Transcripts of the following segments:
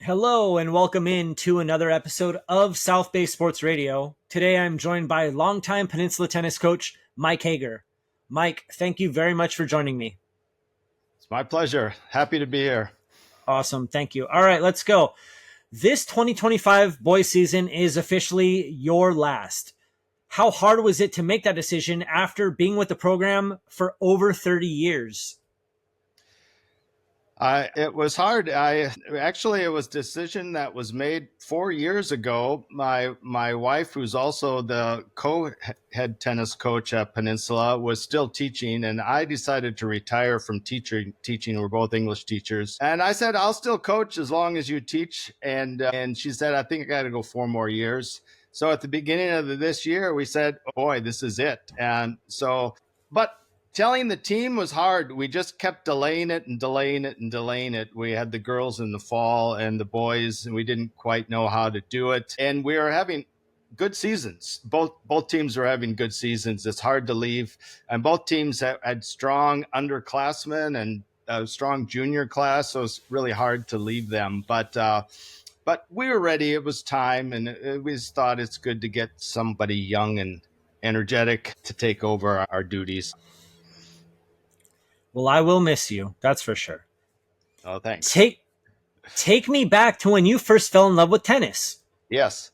Hello and welcome in to another episode of South Bay Sports Radio. Today I'm joined by longtime Peninsula tennis coach Mike Hoeger. Mike, thank you very much for joining me. It's my pleasure. Happy to be here. Awesome, thank you. All right, let's go. This 2025 boys season is officially your last. How hard was it to make that decision after being with the program for over 30 years? It was hard. It was a decision that was made 4 years ago. My wife, who's also the co-head tennis coach at Peninsula, was still teaching, and I decided to retire from teaching. We're both English teachers, and I said I'll still coach as long as you teach. And she said I think I got to go 4 more years. So at the beginning of this year, we said, oh boy, this is it. And so, but telling the team was hard. We just kept delaying it and delaying it and delaying it. We had the girls in the fall and the boys, and we didn't quite know how to do it. And we were having good seasons. Both teams were having good seasons. It's hard to leave. And both teams had strong underclassmen and a strong junior class, so it's really hard to leave them. But we were ready. It was time, and we just thought it's good to get somebody young and energetic to take over our duties. Well, I will miss you, that's for sure. Oh, thanks. Take me back to when you first fell in love with tennis. Yes.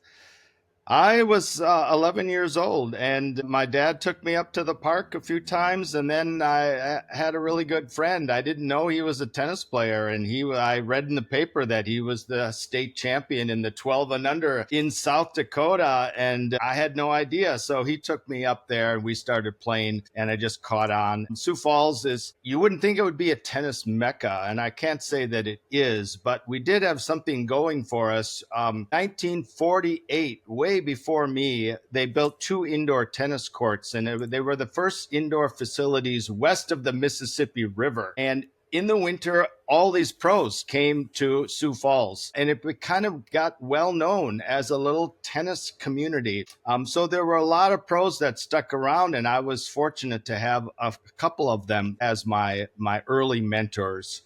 I was 11 years old, and my dad took me up to the park a few times, and then I had a really good friend. I didn't know he was a tennis player, and I read in the paper that he was the state champion in the 12 and under in South Dakota, and I had no idea. So he took me up there, and we started playing, and I just caught on. Sioux Falls you wouldn't think it would be a tennis mecca, and I can't say that it is, but we did have something going for us. 1948, way before me, they built two indoor tennis courts, and they were the first indoor facilities west of the Mississippi River. And in the winter, all these pros came to Sioux Falls, and it kind of got well known as a little tennis community. So there were a lot of pros that stuck around, and I was fortunate to have a couple of them as my early mentors.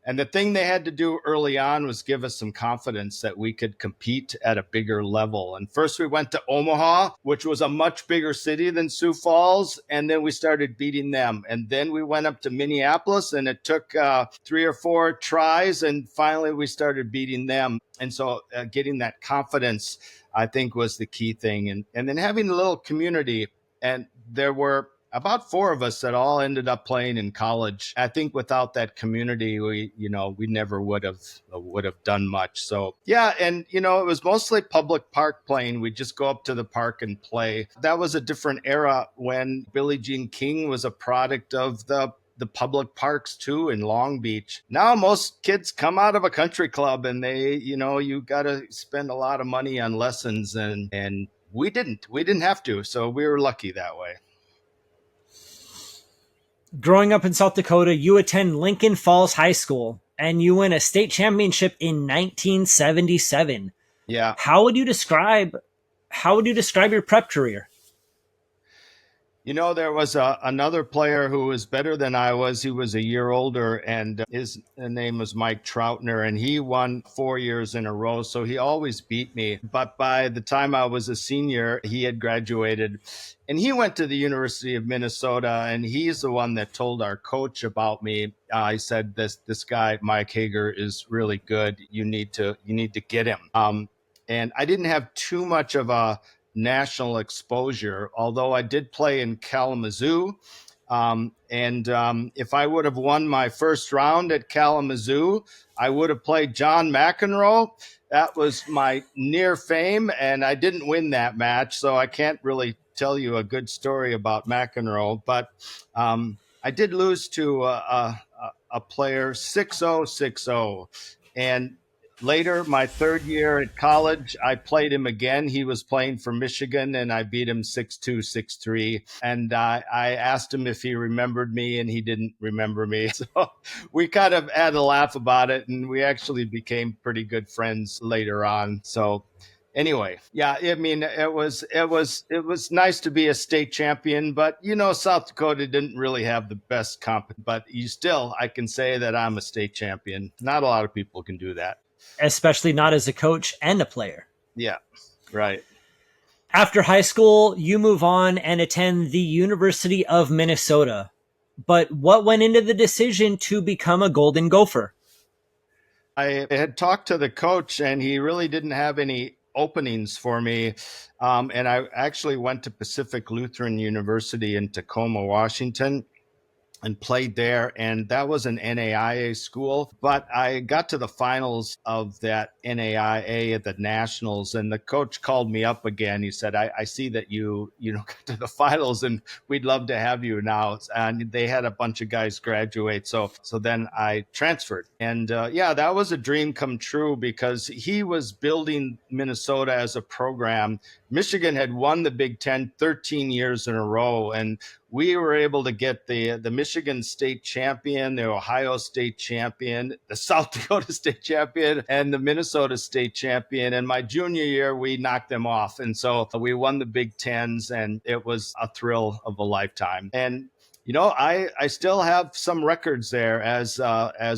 And the thing they had to do early on was give us some confidence that we could compete at a bigger level. And first we went to Omaha, which was a much bigger city than Sioux Falls. And then we started beating them. And then we went up to Minneapolis, and it took 3 or 4 tries. And finally we started beating them. And so getting that confidence, I think, was the key thing. And then having a little community. And there were about 4 of us that all ended up playing in college. I think without that community, we never would have done much. So yeah, and it was mostly public park playing. We'd just go up to the park and play. That was a different era when Billie Jean King was a product of the public parks too in Long Beach. Now most kids come out of a country club, and they, you got to spend a lot of money on lessons, and we didn't have to. So we were lucky that way. Growing up in South Dakota, you attend Lincoln Falls High School, and you win a state championship in 1977. Yeah. How would you describe your prep career? There was another player who was better than I was. He was a year older, and his name was Mike Troutner, and he won 4 years in a row. So he always beat me. But by the time I was a senior, he had graduated, and he went to the University of Minnesota, and he's the one that told our coach about me. He said, this guy, Mike Hoeger, is really good. You need to get him. And I didn't have too much of a national exposure, although I did play in Kalamazoo. If I would have won my first round at Kalamazoo, I would have played John McEnroe. That was my near fame, and I didn't win that match, so I can't really tell you a good story about McEnroe. But I did lose to a player 6-0, 6-0. And later, my third year at college, I played him again. He was playing for Michigan, and I beat him 6-2, 6-3. And I asked him if he remembered me, and he didn't remember me. So we kind of had a laugh about it, and we actually became pretty good friends later on. So anyway, yeah, I mean, it was nice to be a state champion, but South Dakota didn't really have the best comp. But I can say that I'm a state champion. Not a lot of people can do that. especially not as a coach and a player. Yeah, right. After high school, you move on and attend the University of Minnesota. But what went into the decision to become a Golden Gopher? I had talked to the coach, and he really didn't have any openings for me. And I actually went to Pacific Lutheran University in Tacoma, Washington, and played there. And that was an NAIA school. But I got to the finals of that NAIA at the Nationals, and the coach called me up again. He said, I see that you got to the finals, and we'd love to have you now. And they had a bunch of guys graduate. So then I transferred. And yeah, that was a dream come true, because he was building Minnesota as a program. Michigan had won the Big Ten 13 years in a row, and we were able to get the Michigan State champion, the Ohio State champion, the South Dakota State champion, and the Minnesota State champion. And my junior year, we knocked them off. And so we won the Big Tens, and it was a thrill of a lifetime. And I still have some records there as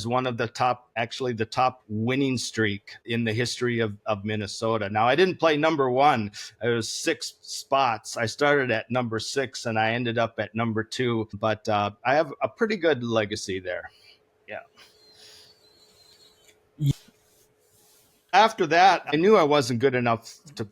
one of the top, actually the top winning streak in the history of Minnesota. Now, I didn't play number one. It was 6 spots. I started at number 6 and I ended up at number 2. But I have a pretty good legacy there. Yeah. After that, I knew I wasn't good enough to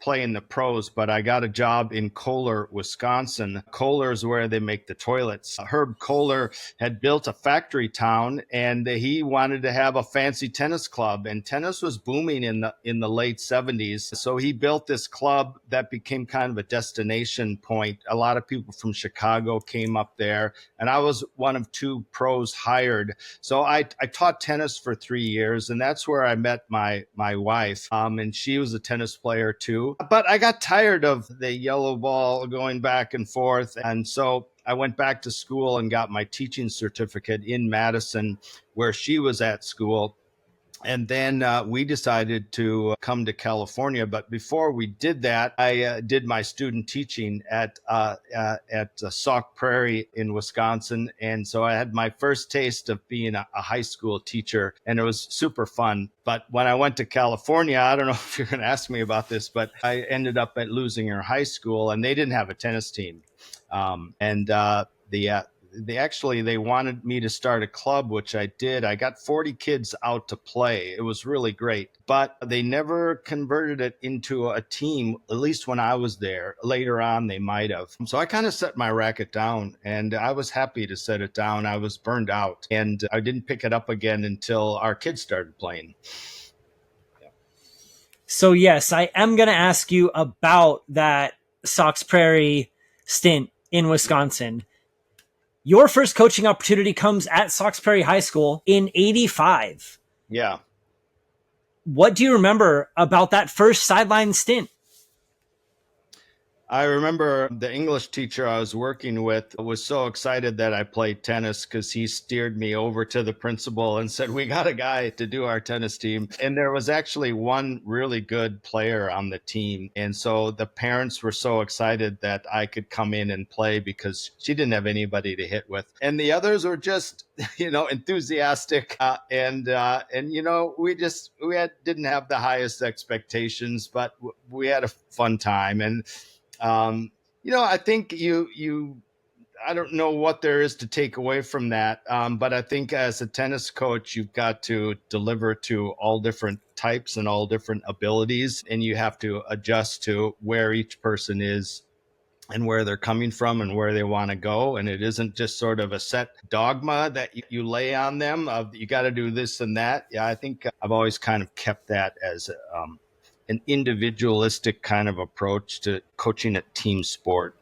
play in the pros, but I got a job in Kohler, Wisconsin. Kohler is where they make the toilets. Herb Kohler had built a factory town, and he wanted to have a fancy tennis club, and tennis was booming in the late 70s. So he built this club that became kind of a destination point. A lot of people from Chicago came up there, and I was one of 2 pros hired. So I taught tennis for 3 years, and that's where I met my wife. And she was a tennis player too. But I got tired of the yellow ball going back and forth. And so I went back to school and got my teaching certificate in Madison, where she was at school. And then we decided to come to California. But before we did that, I did my student teaching at Sauk Prairie in Wisconsin. And so I had my first taste of being a high school teacher, and it was super fun. But when I went to California, I don't know if you're going to ask me about this, but I ended up at Lusinger High School, and they didn't have a tennis team. They wanted me to start a club, which I did. I got 40 kids out to play. It was really great, but they never converted it into a team, at least when I was there. Later on, they might have. So I kind of set my racket down, and I was happy to set it down. I was burned out, and I didn't pick it up again until our kids started playing. So yes, I am going to ask you about that Sauk Prairie stint in Wisconsin. Your first coaching opportunity comes at Sauk Prairie High School in 85. Yeah. What do you remember about that first sideline stint? I remember the English teacher I was working with was so excited that I played tennis, because he steered me over to the principal and said, we got a guy to do our tennis team. And there was actually one really good player on the team. And so the parents were so excited that I could come in and play, because she didn't have anybody to hit with. And the others were just, enthusiastic. And we didn't have the highest expectations, but we had a fun time. And I think I don't know what there is to take away from that. But I think as a tennis coach, you've got to deliver to all different types and all different abilities, and you have to adjust to where each person is and where they're coming from and where they want to go. And it isn't just sort of a set dogma that you lay on them of you got to do this and that. Yeah, I think I've always kind of kept that as an individualistic kind of approach to coaching a team sport.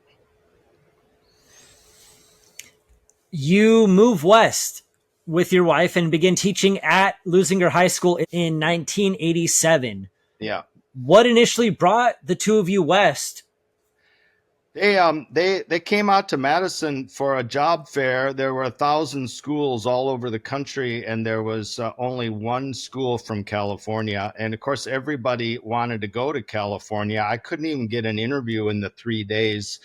You move west with your wife and begin teaching at Lusinger High School in 1987. Yeah. What initially brought the two of you west? They came out to Madison for a job fair. There were 1,000 schools all over the country, and there was only one school from California. And of course, everybody wanted to go to California. I couldn't even get an interview in the 3 days.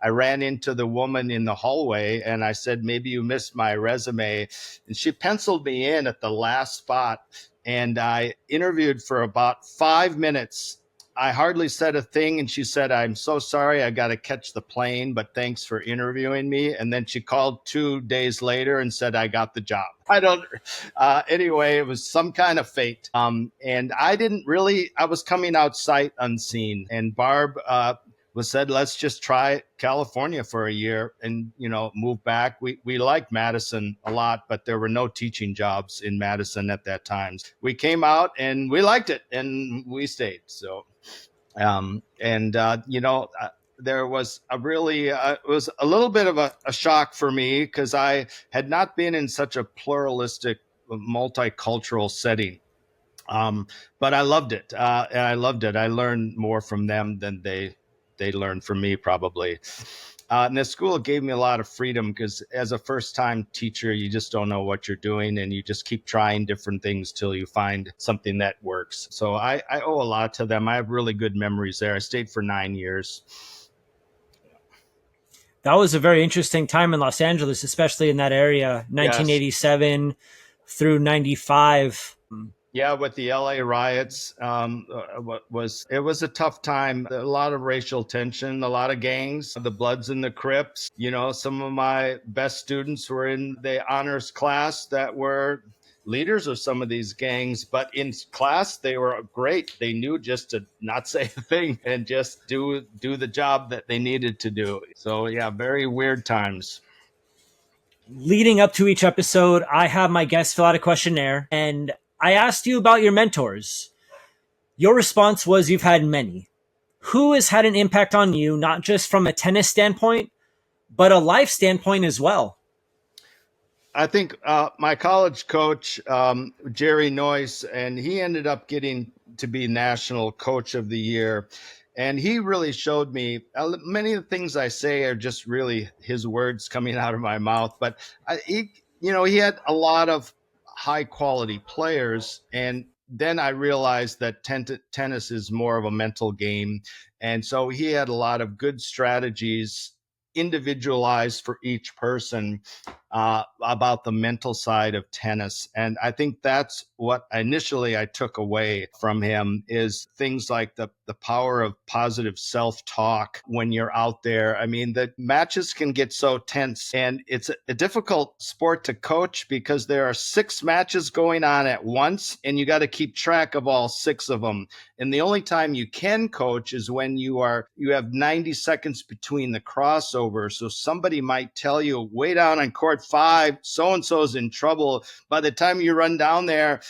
I ran into the woman in the hallway and I said, maybe you missed my resume. And she penciled me in at the last spot. And I interviewed for about 5 minutes. I hardly said a thing. And she said, I'm so sorry. I got to catch the plane, but thanks for interviewing me. And then she called 2 days later and said, I got the job. I don't, anyway, it was some kind of fate. And I was coming out sight unseen. And Barb, was said, let's just try California for a year and, move back. We liked Madison a lot, but there were no teaching jobs in Madison at that time. We came out and we liked it and we stayed. So, there was it was a little bit of a shock for me because I had not been in such a pluralistic, multicultural setting. But I loved it. And I loved it. I learned more from them than they learned from me probably. And the school gave me a lot of freedom because as a first-time teacher, you just don't know what you're doing and you just keep trying different things till you find something that works. So I owe a lot to them. I have really good memories there. I stayed for 9 years. That was a very interesting time in Los Angeles, especially in that area, 1987 through 95. Yeah, with the LA riots, it was a tough time. A lot of racial tension, a lot of gangs, the Bloods and the Crips. Some of my best students were in the honors class that were leaders of some of these gangs, but in class they were great. They knew just to not say a thing and just do the job that they needed to do. So yeah, very weird times. Leading up to each episode, I have my guests fill out a questionnaire, and I asked you about your mentors. Your response was you've had many. Who has had an impact on you, not just from a tennis standpoint, but a life standpoint as well? I think my college coach, Jerry Noyce, and he ended up getting to be National Coach of the Year. And he really showed me many of the things I say are just really his words coming out of my mouth. But he had a lot of high quality players. And then I realized that tennis is more of a mental game. And so he had a lot of good strategies individualized for each person about the mental side of tennis. And I think that's what initially I took away from him is things like the power of positive self-talk when you're out there. I mean, the matches can get so tense and it's a difficult sport to coach because there are 6 matches going on at once and you got to keep track of all 6 of them. And the only time you can coach is when you have 90 seconds between the crossover. So somebody might tell you way down on court 5, so-and-so's in trouble. By the time you run down there,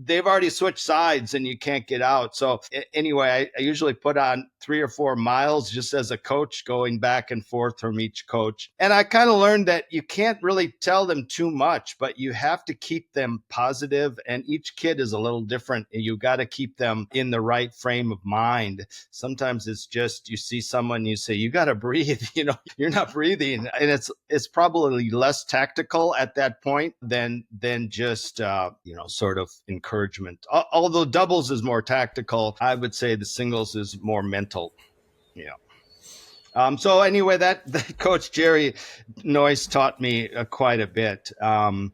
they've already switched sides and you can't get out. So anyway, I usually put on 3 or 4 miles just as a coach going back and forth from each coach. And I kind of learned that you can't really tell them too much, but you have to keep them positive. And each kid is a little different. And you got to keep them in the right frame of mind. Sometimes it's just you see someone, you say, you got to breathe, you're not breathing. And it's probably less tactical at that point than just, sort of encouragement. Although doubles is more tactical, I would say the singles is more mental. Yeah. So anyway, that Coach Jerry Noyce taught me quite a bit. And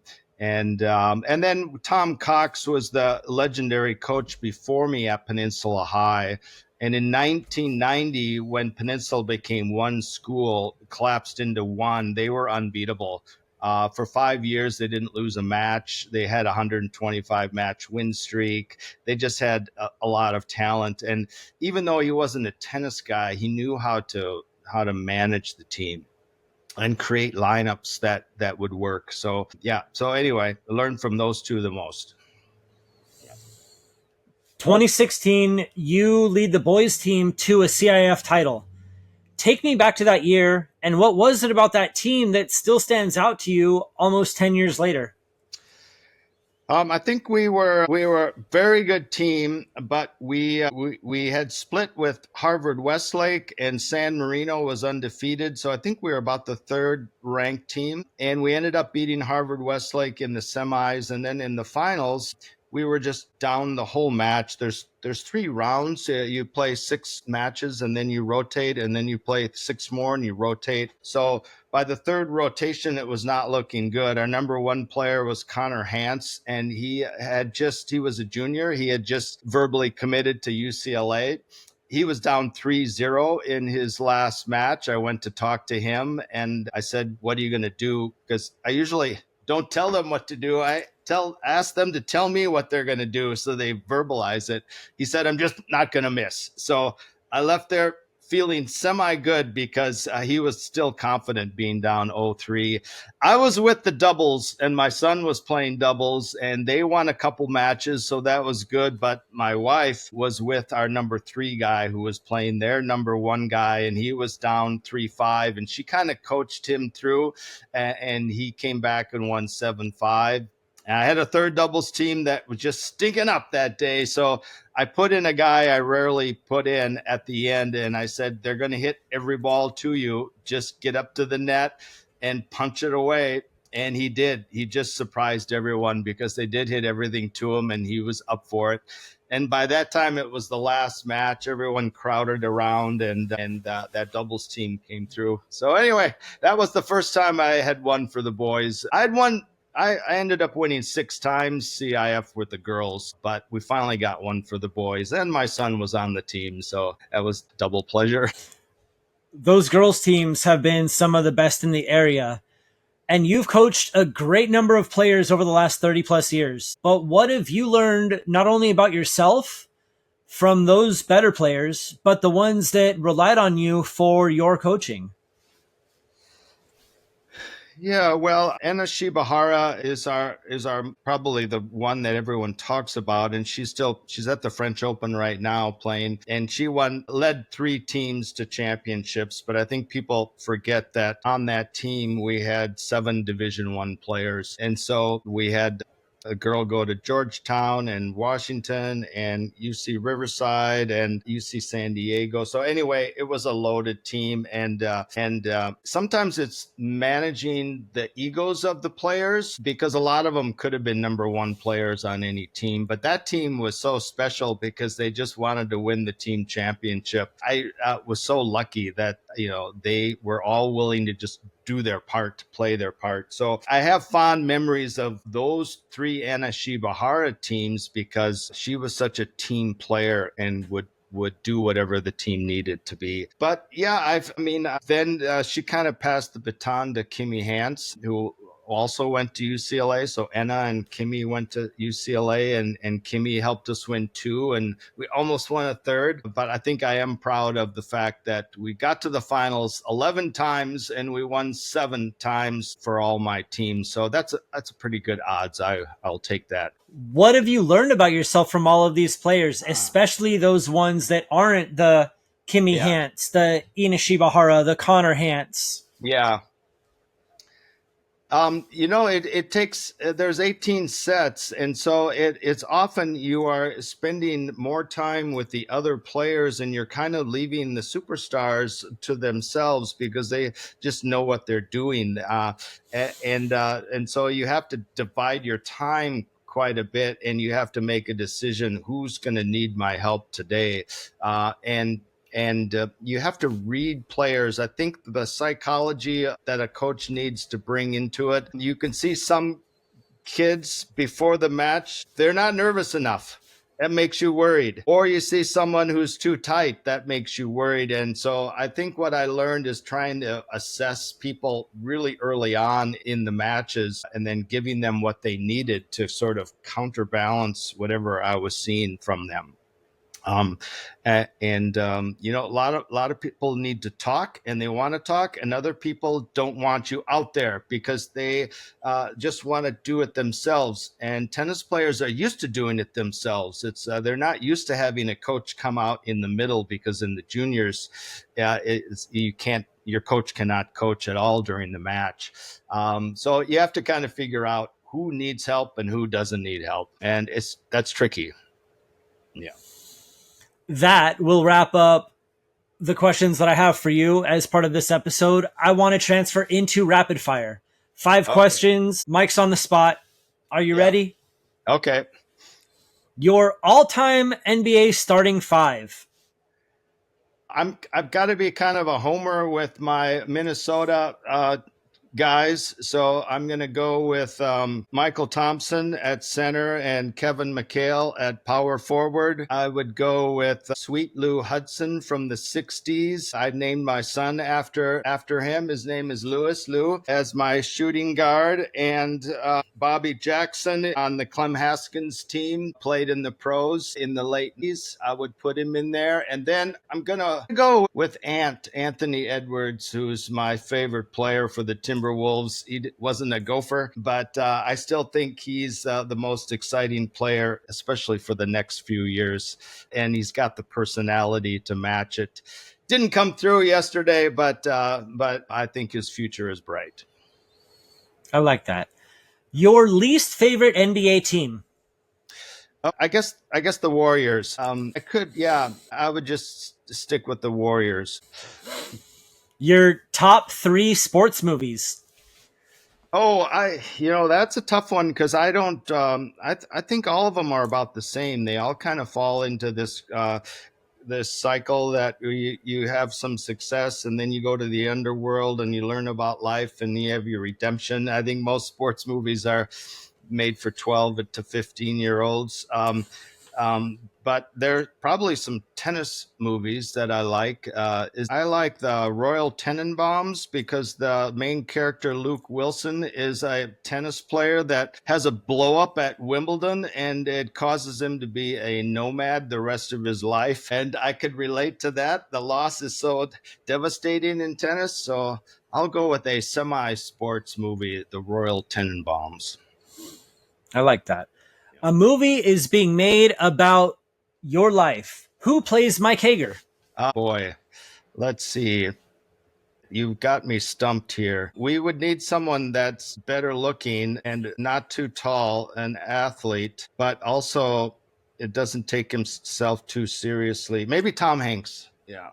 then Tom Cox was the legendary coach before me at Peninsula High. And in 1990, when Peninsula became one school, collapsed into one, they were unbeatable. For 5 years, they didn't lose a match. They had a 125 match win streak. They just had a lot of talent. And even though he wasn't a tennis guy, he knew how to manage the team and create lineups that would work. So, yeah. So anyway, I learned from those two the most. 2016, you lead the boys team to a CIF title. Take me back to that year, and what was it about that team that still stands out to you almost 10 years later? I think we were a very good team, but we had split with Harvard Westlake, and San Marino was undefeated. So I think we were about the 3rd ranked team, and we ended up beating Harvard Westlake in the semis, and then in the finals, we were just down the whole match. There's 3 rounds. You play 6 matches and then you rotate, and then you play 6 more and you rotate. So by the third rotation, it was not looking good. Our number one player was Connor Hance, and he was a junior. He had just verbally committed to UCLA. He was down 3-0 in his last match. I went to talk to him and I said, "What are you going to do?" Because I usually don't tell them what to do. Ask them to tell me what they're going to do so they verbalize it. He said, "I'm just not going to miss." So I left there feeling semi-good because he was still confident being down 0-3. I was with the doubles, and my son was playing doubles, and they won a couple matches, so that was good. But my wife was with our number 3 guy who was playing their number 1 guy, and he was down 3-5, and she kind of coached him through, and he came back and won 7-5. And I had a third doubles team that was just stinking up that day. So I put in a guy I rarely put in at the end. And I said, "They're going to hit every ball to you. Just get up to the net and punch it away." And he did. He just surprised everyone because they did hit everything to him and he was up for it. And by that time, it was the last match. Everyone crowded around, and that doubles team came through. So anyway, that was the first time I had won for the boys. I ended up winning 6 times CIF with the girls, but we finally got one for the boys, and my son was on the team, so that was double pleasure. Those girls teams have been some of the best in the area. And you've coached a great number of players over the last 30 plus years. But what have you learned not only about yourself from those better players, but the ones that relied on you for your coaching? Yeah, well, Anna Shibahara is our probably the one that everyone talks about, and she's at the French Open right now playing, and she led 3 teams to championships. But I think people forget that on that team we had 7 Division I players, and so we had a girl go to Georgetown and Washington and UC Riverside and UC San Diego. So anyway, it was a loaded team, and sometimes it's managing the egos of the players, because a lot of them could have been number 1 players on any team, but that team was so special because they just wanted to win the team championship. I was so lucky that they were all willing to just do their part, to play their part. So I have fond memories of those 3 Anna Shibahara teams because she was such a team player and would do whatever the team needed to be. But yeah, then she kind of passed the baton to Kimmy Hance, who also went to UCLA. So Anna and Kimmy went to UCLA, and Kimmy helped us win 2, and we almost won a third. But I think I am proud of the fact that we got to the finals 11 times and we won 7 times for all my teams. So that's a pretty good odds. I'll take that. What have you learned about yourself from all of these players, especially those ones that aren't the Kimmy Hance, the Ina Shibahara, the Connor Hance? Yeah. It takes, there's 18 sets. And so it's often you are spending more time with the other players and you're kind of leaving the superstars to themselves because they just know what they're doing. And so you have to divide your time quite a bit, and you have to make a decision, who's going to need my help today. And you have to read players. I think the psychology that a coach needs to bring into it. You can see some kids before the match, they're not nervous enough. That makes you worried. Or you see someone who's too tight, that makes you worried. And so I think what I learned is trying to assess people really early on in the matches and then giving them what they needed to sort of counterbalance whatever I was seeing from them. A lot of people need to talk, and they want to talk, and other people don't want you out there because they just want to do it themselves. And tennis players are used to doing it themselves. They're not used to having a coach come out in the middle, because in the juniors, your coach cannot coach at all during the match. So you have to kind of figure out who needs help and who doesn't need help, and that's tricky. Yeah. That will wrap up the questions that I have for you as part of this episode. I want to transfer into rapid fire. 5 questions. Mike's on the spot. Are you ready? Okay. Your all-time NBA starting five. I've got to be kind of a homer with my Minnesota guys, so I'm going to go with Michael Thompson at center and Kevin McHale at power forward. I would go with Sweet Lou Hudson from the '60s. I named my son after him. His name is Lou as my shooting guard, and Bobby Jackson on the Clem Haskins team, played in the pros in the late 80s. I would put him in there. And then I'm going to go with Anthony Edwards, who's my favorite player for the Timberwolves. He wasn't a Gopher, but I still think he's the most exciting player, especially for the next few years. And he's got the personality to match it. Didn't come through yesterday, but I think his future is bright. I like that. Your least favorite NBA team? I guess the Warriors. I would just stick with the Warriors. Your top three sports movies? Oh, that's a tough one because I don't. I think all of them are about the same. They all kind of fall into this cycle that you have some success and then you go to the underworld and you learn about life and you have your redemption. I think most sports movies are made for 12 to 15-year-olds. But there are probably some tennis movies that I like. I like the Royal Tenenbaums because the main character, Luke Wilson, is a tennis player that has a blow up at Wimbledon and it causes him to be a nomad the rest of his life. And I could relate to that. The loss is so devastating in tennis. So I'll go with a semi-sports movie, the Royal Tenenbaums. I like that. A movie is being made about your life. Who plays Mike Hoeger? Boy, let's see. You've got me stumped here. We would need someone that's better looking and not too tall, an athlete, but also it doesn't take himself too seriously. Maybe Tom Hanks. Yeah.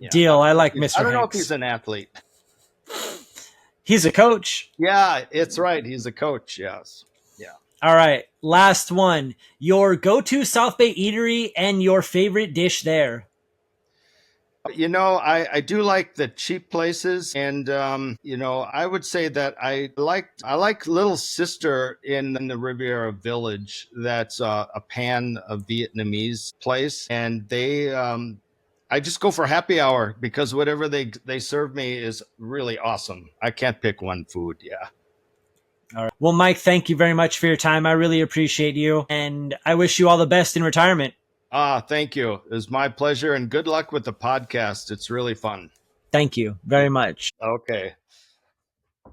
Deal. I like Mr. Hanks. I don't know if he's an athlete. He's a coach. Yeah, it's right. He's a coach. Yes. Yeah. All right. Last one. Your go-to South Bay eatery and your favorite dish there. I do like the cheap places, and I would say that I like Little Sister in the Riviera Village. That's a pan of Vietnamese place, and they I just go for happy hour because whatever they serve me is really awesome. I can't pick one food. Yeah. All right. Well, Mike, thank you very much for your time. I really appreciate you, and I wish you all the best in retirement. Thank you. It was my pleasure, and good luck with the podcast. It's really fun. Thank you very much. Okay.